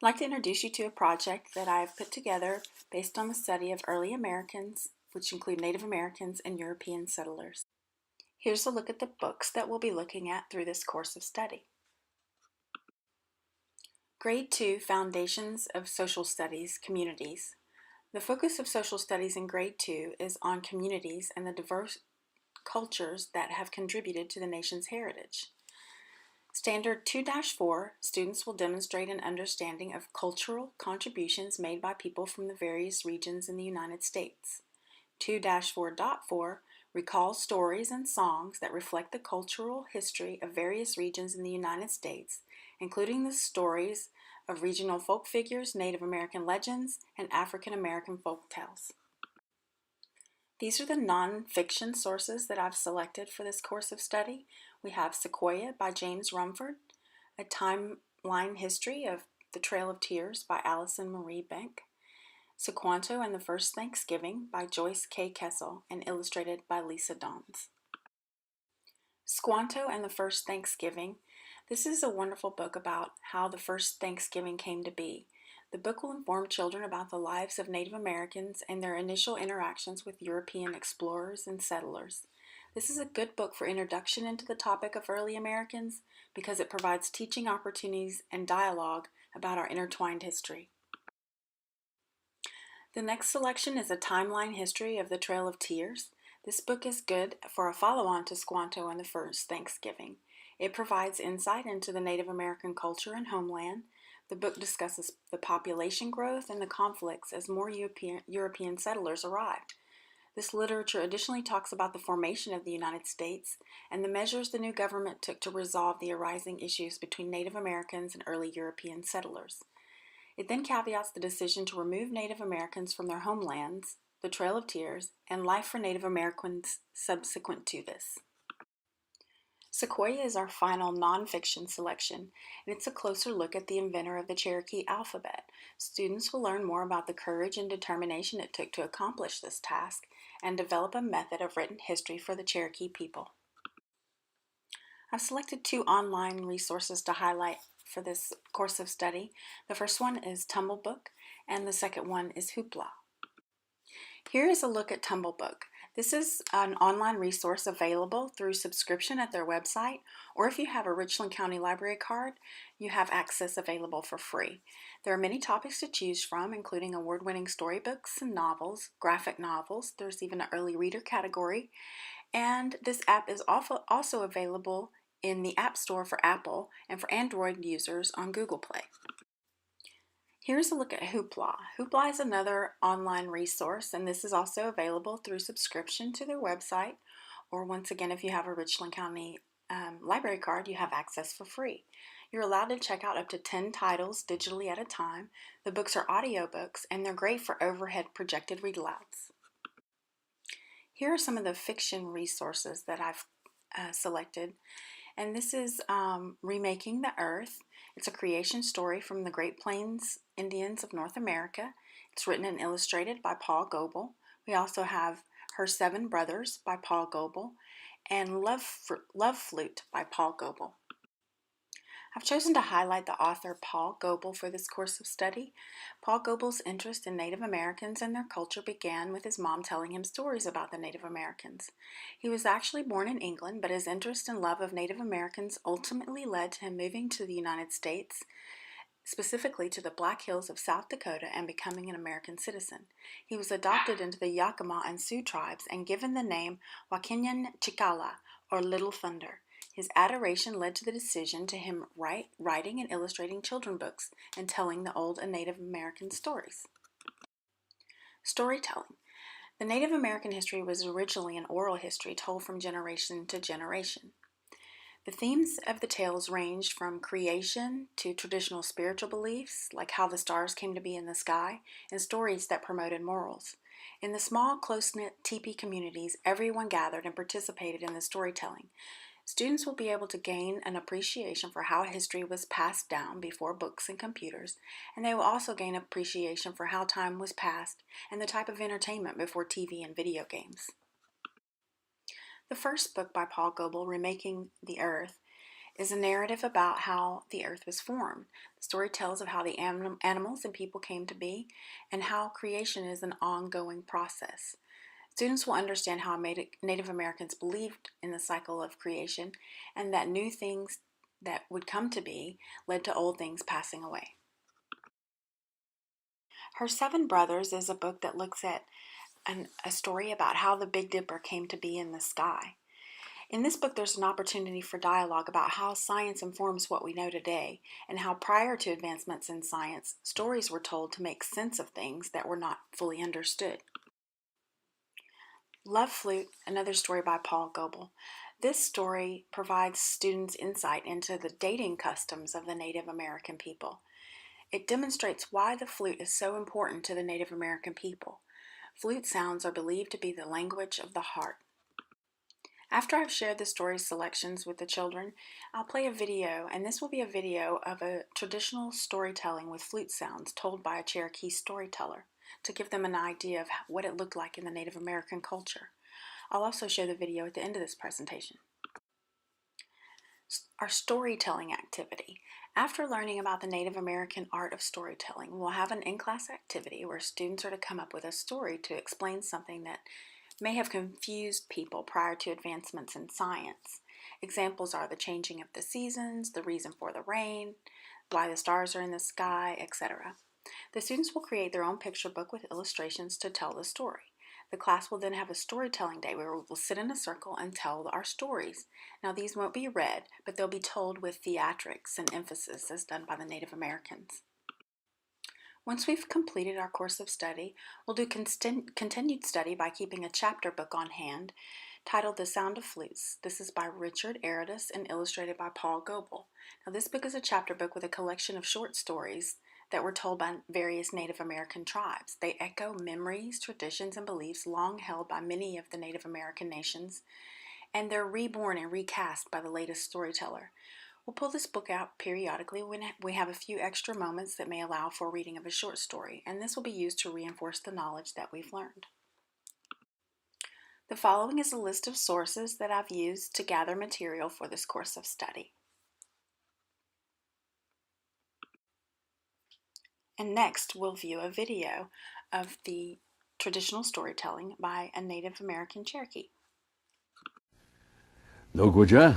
I'd like to introduce you to a project that I've put together based on the study of early Americans, which include Native Americans and European settlers. Here's a look at the books that we'll be looking at through this course of study. Grade 2 Foundations of Social Studies, Communities. The focus of social studies in Grade 2 is on communities and the diverse cultures that have contributed to the nation's heritage. Standard 2-4, students will demonstrate an understanding of cultural contributions made by people from the various regions in the United States. 2-4.4 recalls stories and songs that reflect the cultural history of various regions in the United States, including the stories of regional folk figures, Native American legends, and African American folk tales. These are the non-fiction sources that I've selected for this course of study. We have Sequoia by James Rumford, A Timeline History of the Trail of Tears by Allison Marie Benck, Sequanto and the First Thanksgiving by Joyce K. Kessel and illustrated by Lisa Dons. Squanto and the First Thanksgiving. This is a wonderful book about how the first Thanksgiving came to be. The book will inform children about the lives of Native Americans and their initial interactions with European explorers and settlers. This is a good book for introduction into the topic of early Americans because it provides teaching opportunities and dialogue about our intertwined history. The next selection is A Timeline History of the Trail of Tears. This book is good for a follow-on to Squanto and the First Thanksgiving. It provides insight into the Native American culture and homeland. The book discusses the population growth and the conflicts as more European settlers arrived. This literature additionally talks about the formation of the United States and the measures the new government took to resolve the arising issues between Native Americans and early European settlers. It then caveats the decision to remove Native Americans from their homelands, the Trail of Tears, and life for Native Americans subsequent to this. Sequoia is our final nonfiction selection, and it's a closer look at the inventor of the Cherokee alphabet. Students will learn more about the courage and determination it took to accomplish this task and develop a method of written history for the Cherokee people. I've selected two online resources to highlight for this course of study. The first one is Tumblebook, and the second one is Hoopla. Here is a look at Tumblebook. This is an online resource available through subscription at their website, or if you have a Richland County Library card, you have access available for free. There are many topics to choose from, including award-winning storybooks and novels, graphic novels. There's even an early reader category, and this app is also available in the App Store for Apple and for Android users on Google Play. Here's a look at Hoopla. Hoopla is another online resource, and this is also available through subscription to their website, or once again, if you have a Richland County library card, you have access for free. You're allowed to check out up to 10 titles digitally at a time. The books are audiobooks, and they're great for overhead projected read-alouds. Here are some of the fiction resources that I've selected, and this is Remaking the Earth. It's a creation story from the Great Plains Indians of North America. It's written and illustrated by Paul Goebel. We also have Her Seven Brothers by Paul Goebel and Love Flute by Paul Goebel. I've chosen to highlight the author Paul Goebel for this course of study. Paul Goebel's interest in Native Americans and their culture began with his mom telling him stories about the Native Americans. He was actually born in England, but his interest and love of Native Americans ultimately led to him moving to the United States, specifically to the Black Hills of South Dakota, and becoming an American citizen. He was adopted into the Yakima and Sioux tribes and given the name Wakinyan Chikala, or Little Thunder. His adoration led to the decision to him writing and illustrating children's books and telling the old and Native American stories. Storytelling. The Native American history was originally an oral history told from generation to generation. The themes of the tales ranged from creation to traditional spiritual beliefs, like how the stars came to be in the sky, and stories that promoted morals. In the small, close-knit teepee communities, everyone gathered and participated in the storytelling. Students will be able to gain an appreciation for how history was passed down before books and computers, and they will also gain appreciation for how time was passed and the type of entertainment before TV and video games. The first book by Paul Goebel, Remaking the Earth, is a narrative about how the earth was formed. The story tells of how the animals and people came to be and how creation is an ongoing process. Students will understand how Native Americans believed in the cycle of creation and that new things that would come to be led to old things passing away. Her Seven Brothers is a book that looks at a story about how the Big Dipper came to be in the sky. In this book, there's an opportunity for dialogue about how science informs what we know today and how prior to advancements in science, stories were told to make sense of things that were not fully understood. Love Flute, another story by Paul Goebel. This story provides students insight into the dating customs of the Native American people. It demonstrates why the flute is so important to the Native American people. Flute sounds are believed to be the language of the heart. After I've shared the story selections with the children, I'll play a video, and this will be a video of a traditional storytelling with flute sounds told by a Cherokee storyteller to give them an idea of what it looked like in the Native American culture. I'll also show the video at the end of this presentation. Our storytelling activity. After learning about the Native American art of storytelling, we'll have an in-class activity where students are to come up with a story to explain something that may have confused people prior to advancements in science. Examples are the changing of the seasons, the reason for the rain, why the stars are in the sky, etc. The students will create their own picture book with illustrations to tell the story. The class will then have a storytelling day where we will sit in a circle and tell our stories. Now these won't be read, but they'll be told with theatrics and emphasis as done by the Native Americans. Once we've completed our course of study, we'll do continued study by keeping a chapter book on hand titled The Sound of Flutes. This is by Richard Aridus and illustrated by Paul Goebel. Now this book is a chapter book with a collection of short stories that were told by various Native American tribes. They echo memories, traditions, and beliefs long held by many of the Native American nations, and they're reborn and recast by the latest storyteller. We'll pull this book out periodically when we have a few extra moments that may allow for reading of a short story, and this will be used to reinforce the knowledge that we've learned. The following is a list of sources that I've used to gather material for this course of study. And next, we'll view a video of the traditional storytelling by a Native American Cherokee. Nogwaja.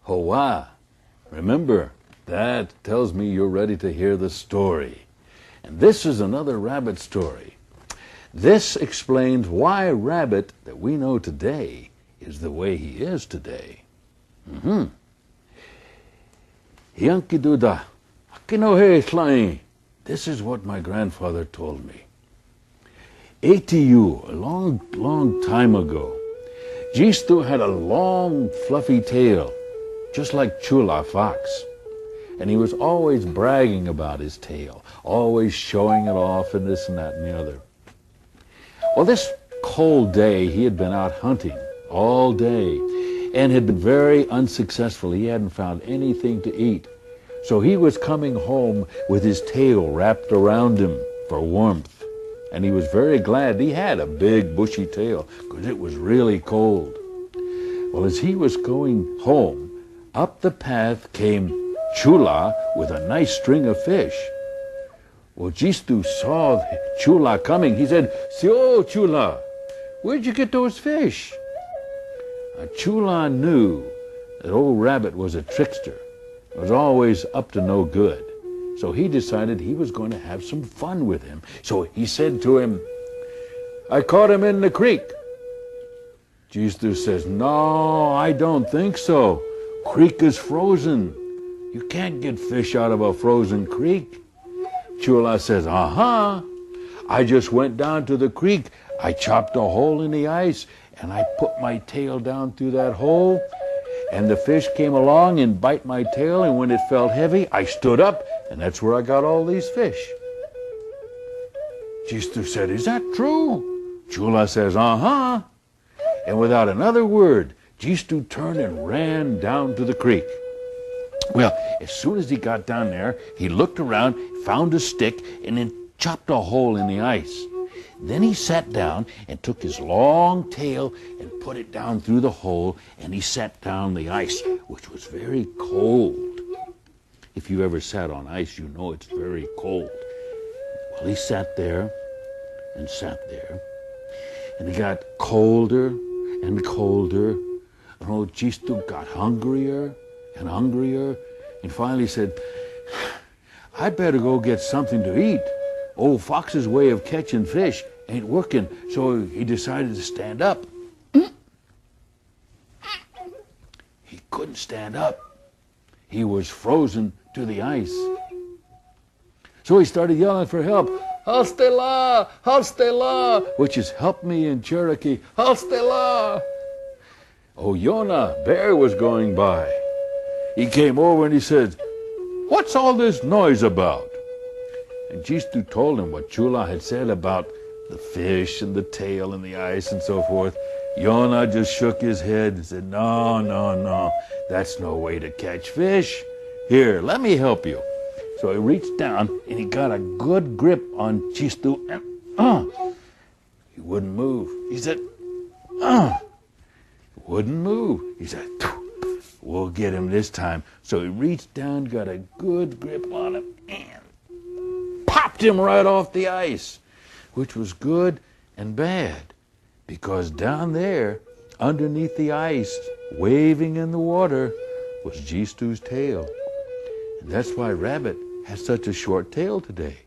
Hoa. Remember, that tells me you're ready to hear the story. And this is another rabbit story. This explains why Rabbit that we know today is the way he is today. Yankiduda. This is what my grandfather told me. ATU, a long time ago, Jistu had a long, fluffy tail, just like Chula Fox. And he was always bragging about his tail, always showing it off and this and that and the other. Well, this cold day, he had been out hunting all day and had been very unsuccessful. He hadn't found anything to eat. So he was coming home with his tail wrapped around him for warmth. And he was very glad he had a big bushy tail because it was really cold. Well, as he was going home, up the path came Chula with a nice string of fish. Well, Jistu saw Chula coming. He said, "Sio, Chula, where'd you get those fish?" Chula knew that old Rabbit was a trickster. Was always up to no good. So he decided he was going to have some fun with him. So he said to him, "I caught him in the creek." Jistu says, "No, I don't think so. Creek is frozen. You can't get fish out of a frozen creek." Chula says, I just went down to the creek. I chopped a hole in the ice and I put my tail down through that hole. And the fish came along and bite my tail, and when it felt heavy, I stood up, and that's where I got all these fish. Jistu said, "Is that true?" Chula says, And without another word, Jistu turned and ran down to the creek. Well, as soon as he got down there, he looked around, found a stick, and then chopped a hole in the ice. Then he sat down and took his long tail and put it down through the hole, and he sat down the ice, which was very cold. If you ever sat on ice, you know it's very cold. Well, he sat there and sat there, and it got colder and colder, and old Jistu got hungrier and hungrier, and finally said, "I better go get something to eat. Old Fox's way of catching fish ain't working," so he decided to stand up. He couldn't stand up. He was frozen to the ice. So he started yelling for help. "Halstela! Halstela!" which is help me in Cherokee. "Halstela!" Oh, Yonah, bear, was going by. He came over and he said, "What's all this noise about?" And Jistu told him what Chula had said about the fish and the tail and the ice and so forth. Yonah just shook his head and said, "No, no, no, that's no way to catch fish. Here, let me help you." So he reached down and he got a good grip on Jistu, and he wouldn't move. He said, wouldn't move. He said, "We'll get him this time." So he reached down, got a good grip on him, and popped him right off the ice, which was good and bad, because down there, underneath the ice, waving in the water, was Jistu's tail. And that's why Rabbit has such a short tail today,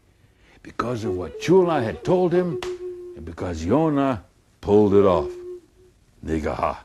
because of what Chula had told him, and because Yonah pulled it off. Nigaha.